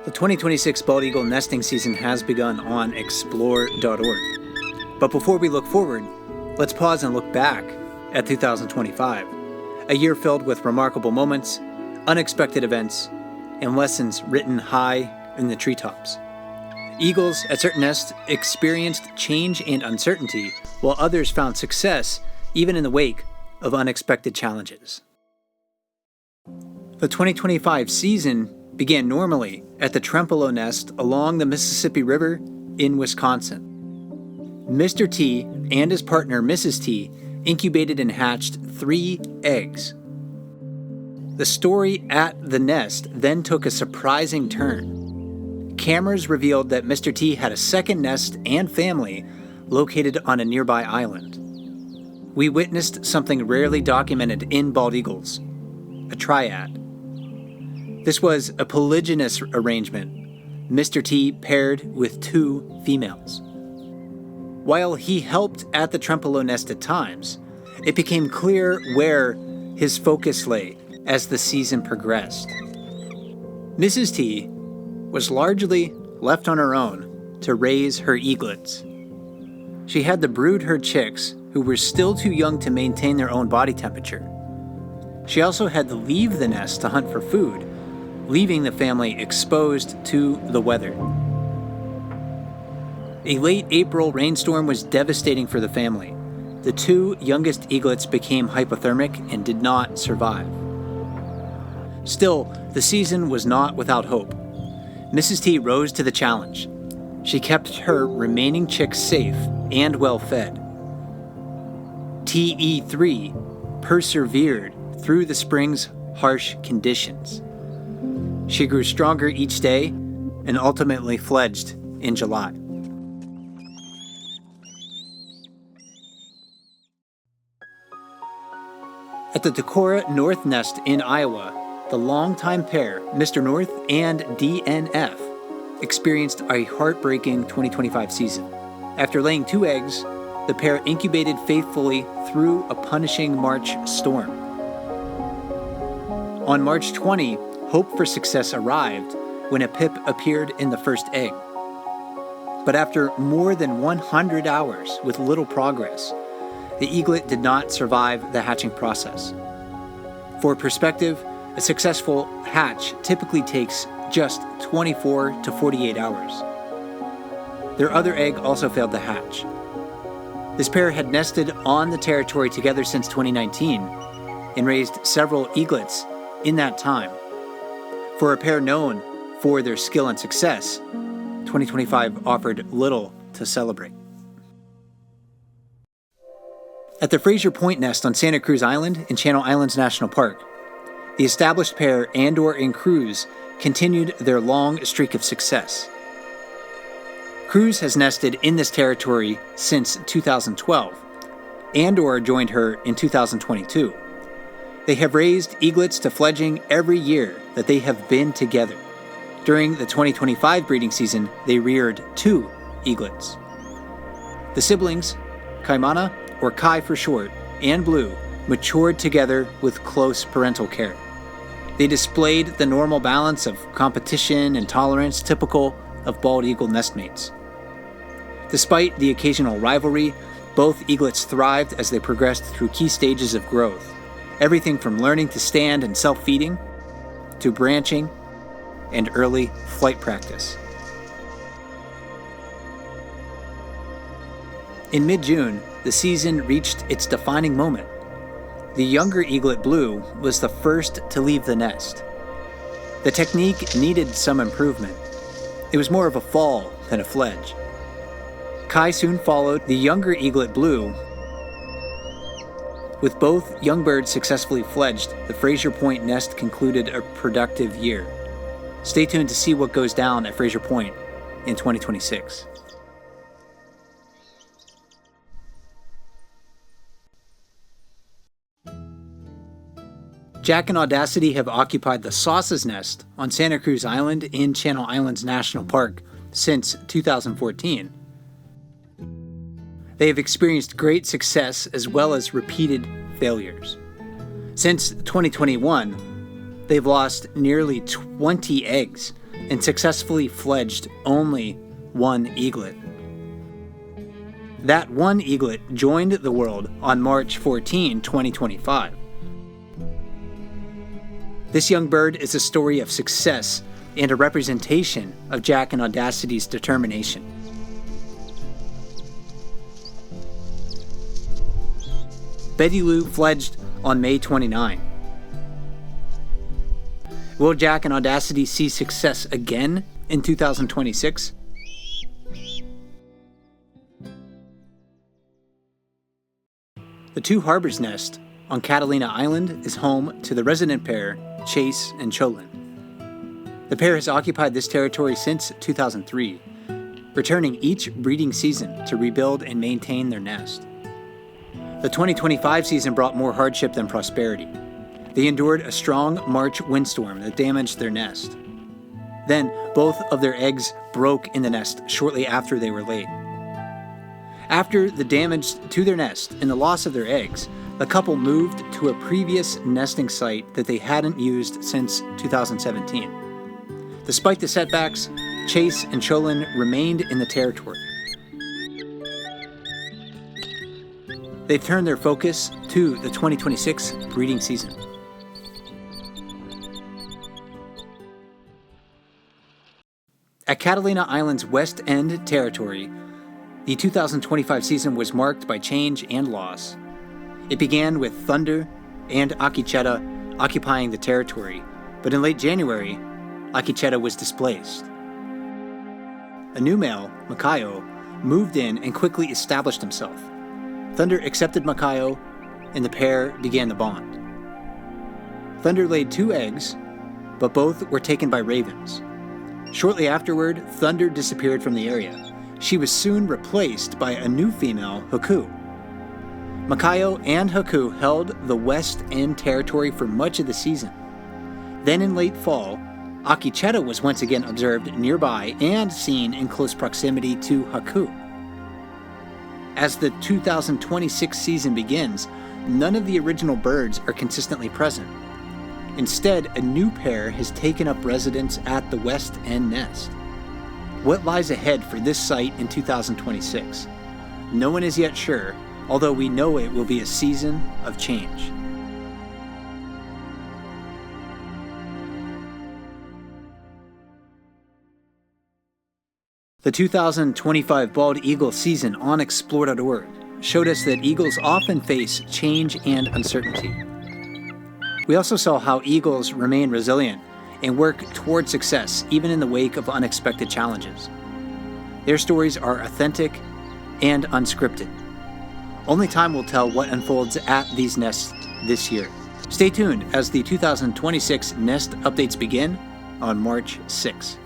The 2026 bald eagle nesting season has begun on explore.org. But before we look forward, let's pause and look back at 2025, a year filled with remarkable moments, unexpected events, and lessons written high in the treetops. Eagles at certain nests experienced change and uncertainty, while others found success even in the wake of unexpected challenges. The 2025 season began normally at the Trempealeau nest along the Mississippi River in Wisconsin. Mr. T and his partner Mrs. T incubated and hatched 3 eggs. The story at the nest then took a surprising turn. Cameras revealed that Mr. T had a second nest and family located on a nearby island. We witnessed something rarely documented in bald eagles, a triad. This was a polygynous arrangement, Mr. T paired with 2 females. While he helped at the Trempealeau nest at times, it became clear where his focus lay as the season progressed. Mrs. T was largely left on her own to raise her eaglets. She had to brood her chicks, who were still too young to maintain their own body temperature. She also had to leave the nest to hunt for food, leaving the family exposed to the weather. A late April rainstorm was devastating for the family. The 2 youngest eaglets became hypothermic and did not survive. Still, the season was not without hope. Mrs. T rose to the challenge. She kept her remaining chicks safe and well fed. TE3 persevered through the spring's harsh conditions. She grew stronger each day and ultimately fledged in July. At the Decorah North nest in Iowa, the longtime pair, Mr. North and DNF, experienced a heartbreaking 2025 season. After laying 2 eggs, the pair incubated faithfully through a punishing March storm. On March 20, hope for success arrived when a pip appeared in the first egg. But after more than 100 hours with little progress, the eaglet did not survive the hatching process. For perspective, a successful hatch typically takes just 24 to 48 hours. Their other egg also failed to hatch. This pair had nested on the territory together since 2019 and raised several eaglets in that time. For a pair known for their skill and success, 2025 offered little to celebrate. At the Fraser Point nest on Santa Cruz Island in Channel Islands National Park, the established pair Andor and Cruz continued their long streak of success. Cruz has nested in this territory since 2012. Andor joined her in 2022. They have raised eaglets to fledging every year that they have been together. During the 2025 breeding season, they reared 2 eaglets. The siblings, Kaimana, or Kai for short, and Blue, matured together with close parental care. They displayed the normal balance of competition and tolerance typical of bald eagle nestmates. Despite the occasional rivalry, both eaglets thrived as they progressed through key stages of growth. Everything from learning to stand and self-feeding, to branching, and early flight practice. In mid-June, the season reached its defining moment. The younger eaglet Blue was the first to leave the nest. The technique needed some improvement. It was more of a fall than a fledge. Kai soon followed the younger eaglet Blue. With both young birds successfully fledged, the Fraser Point nest concluded a productive year. Stay tuned to see what goes down at Fraser Point in 2026. Jack and Audacity have occupied the Sauce's nest on Santa Cruz Island in Channel Islands National Park since 2014. They have experienced great success as well as repeated failures. Since 2021, they've lost nearly 20 eggs and successfully fledged only one eaglet. That one eaglet joined the world on March 14, 2025. This young bird is a story of success and a representation of Jack and Audacity's determination. Betty Lou fledged on May 29. Will Jack and Audacity see success again in 2026? The Two Harbors nest on Catalina Island is home to the resident pair, Chase and Cholin. The pair has occupied this territory since 2003, returning each breeding season to rebuild and maintain their nest. The 2025 season brought more hardship than prosperity. They endured a strong March windstorm that damaged their nest. Then, both of their eggs broke in the nest shortly after they were laid. After the damage to their nest and the loss of their eggs, the couple moved to a previous nesting site that they hadn't used since 2017. Despite the setbacks, Chase and Cholin remained in the territory. They've turned their focus to the 2026 breeding season. At Catalina Island's West End territory, the 2025 season was marked by change and loss. It began with Thunder and Akicheta occupying the territory, but in late January, Akicheta was displaced. A new male, Makayo, moved in and quickly established himself. Thunder accepted Makayo, and the pair began the bond. Thunder laid 2 eggs, but both were taken by ravens. Shortly afterward, Thunder disappeared from the area. She was soon replaced by a new female, Haku. Makayo and Haku held the West End territory for much of the season. Then in late fall, Akicheta was once again observed nearby and seen in close proximity to Haku. As the 2026 season begins, none of the original birds are consistently present. Instead, a new pair has taken up residence at the West End nest. What lies ahead for this site in 2026? No one is yet sure, although we know it will be a season of change. The 2025 Bald Eagle season on Explore.org showed us that eagles often face change and uncertainty. We also saw how eagles remain resilient and work toward success even in the wake of unexpected challenges. Their stories are authentic and unscripted. Only time will tell what unfolds at these nests this year. Stay tuned as the 2026 nest updates begin on March 6.